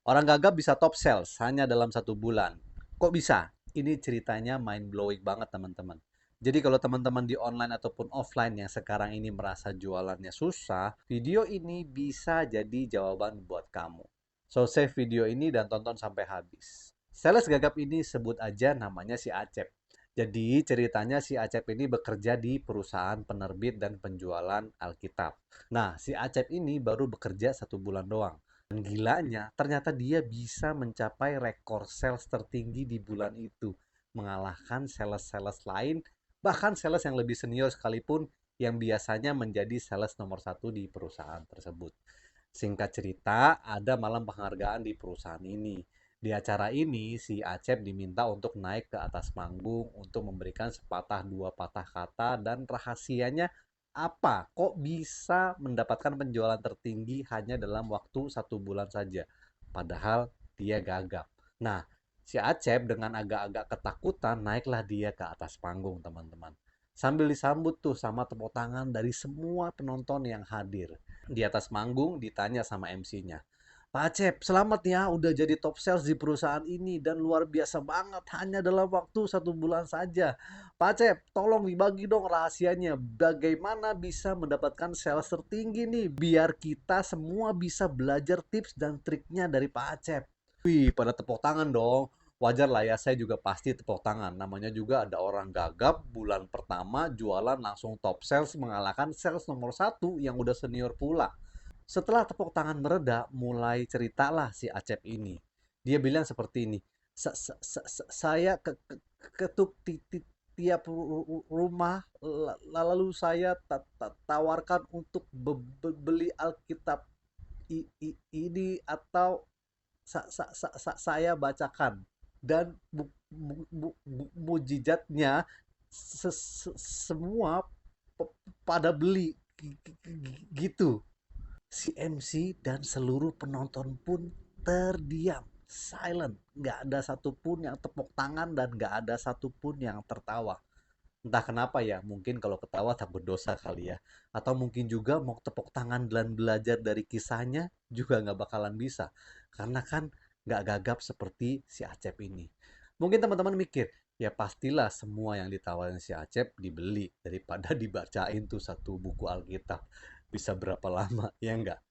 Orang gagap bisa top sales hanya dalam 1 bulan. Kok bisa? Ini ceritanya mind blowing banget teman-teman. Jadi kalau teman-teman di online ataupun offline yang sekarang ini merasa jualannya susah, video ini bisa jadi jawaban buat kamu. So save video ini dan tonton sampai habis. Sales gagap ini sebut aja namanya si Acep. Jadi ceritanya si Acep ini bekerja di perusahaan penerbit dan penjualan Alkitab. Nah, si Acep ini baru bekerja 1 bulan doang. Dan gilanya, ternyata dia bisa mencapai rekor sales tertinggi di bulan itu, mengalahkan sales-sales lain, bahkan sales yang lebih senior sekalipun yang biasanya menjadi sales nomor 1 di perusahaan tersebut. Singkat cerita, ada malam penghargaan di perusahaan ini. Di acara ini, si Acep diminta untuk naik ke atas panggung untuk memberikan sepatah dua patah kata dan rahasianya apa? Kok bisa mendapatkan penjualan tertinggi hanya dalam waktu 1 bulan saja? Padahal dia gagap. Nah, si Acep dengan agak-agak ketakutan naiklah dia ke atas panggung, teman-teman. Sambil disambut tuh sama tepuk tangan dari semua penonton yang hadir. Di atas manggung ditanya sama MC-nya, Pak Acep, selamat ya udah jadi top sales di perusahaan ini dan luar biasa banget hanya dalam waktu 1 bulan saja. Pak Acep, tolong dibagi dong rahasianya. Bagaimana bisa mendapatkan sales tertinggi nih biar kita semua bisa belajar tips dan triknya dari Pak Acep. Wih, pada tepuk tangan dong. Wajar lah ya, saya juga pasti tepuk tangan. Namanya juga ada orang gagap, bulan pertama jualan langsung top sales mengalahkan sales nomor 1 yang udah senior pula. Setelah tepuk tangan mereda, mulai ceritalah si Acep ini. Dia bilang seperti ini, saya ketuk tiap rumah, lalu saya tawarkan untuk beli Alkitab ini atau saya bacakan dan mujizatnya semua pada beli gitu. Si MC dan seluruh penonton pun terdiam, silent, nggak ada satupun yang tepuk tangan dan nggak ada satupun yang tertawa. Entah kenapa ya, mungkin kalau ketawa takut dosa kali ya. Atau mungkin juga mau tepuk tangan dan belajar dari kisahnya juga nggak bakalan bisa. Karena kan nggak gagap seperti si Acep ini. Mungkin teman-teman mikir, ya pastilah semua yang ditawarin si Acep dibeli daripada dibacain tuh 1 buku Alkitab. Bisa berapa lama, ya enggak?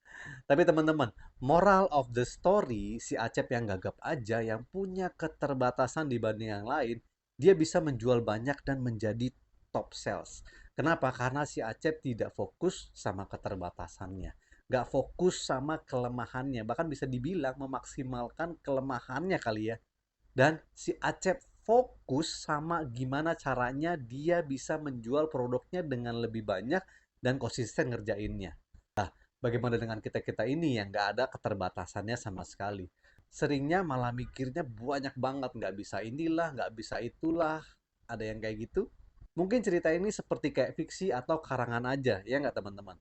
Tapi teman-teman, moral of the story, si Acep yang gagap aja, yang punya keterbatasan dibanding yang lain, dia bisa menjual banyak dan menjadi top sales. Kenapa? Karena si Acep tidak fokus sama keterbatasannya. Nggak fokus sama kelemahannya. Bahkan bisa dibilang memaksimalkan kelemahannya kali ya. Dan si Acep fokus sama gimana caranya dia bisa menjual produknya dengan lebih banyak dan konsisten ngerjainnya. Bagaimana dengan kita-kita ini yang nggak ada keterbatasannya sama sekali? Seringnya malah mikirnya banyak banget, nggak bisa inilah, nggak bisa itulah. Ada yang kayak gitu? Mungkin cerita ini seperti kayak fiksi atau karangan aja, ya nggak teman-teman?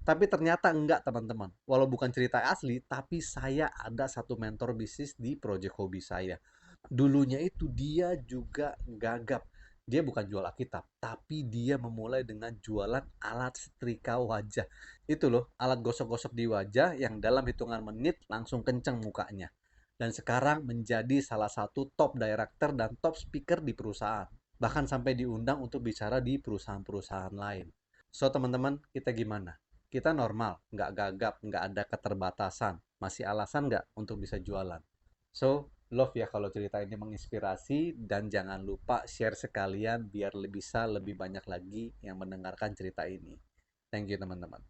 Tapi ternyata enggak teman-teman. Walau bukan cerita asli, tapi saya ada satu mentor bisnis di project hobi saya. Dulunya itu dia juga gagap. Dia bukan jual Alkitab, tapi dia memulai dengan jualan alat setrika wajah. Itu loh, alat gosok-gosok di wajah yang dalam hitungan menit langsung kenceng mukanya. Dan sekarang menjadi salah satu top director dan top speaker di perusahaan. Bahkan sampai diundang untuk bicara di perusahaan-perusahaan lain. So teman-teman, kita gimana? Kita normal, nggak gagap, nggak ada keterbatasan. Masih alasan nggak untuk bisa jualan? So, love ya kalau cerita ini menginspirasi dan jangan lupa share sekalian biar bisa lebih banyak lagi yang mendengarkan cerita ini. Thank you teman-teman.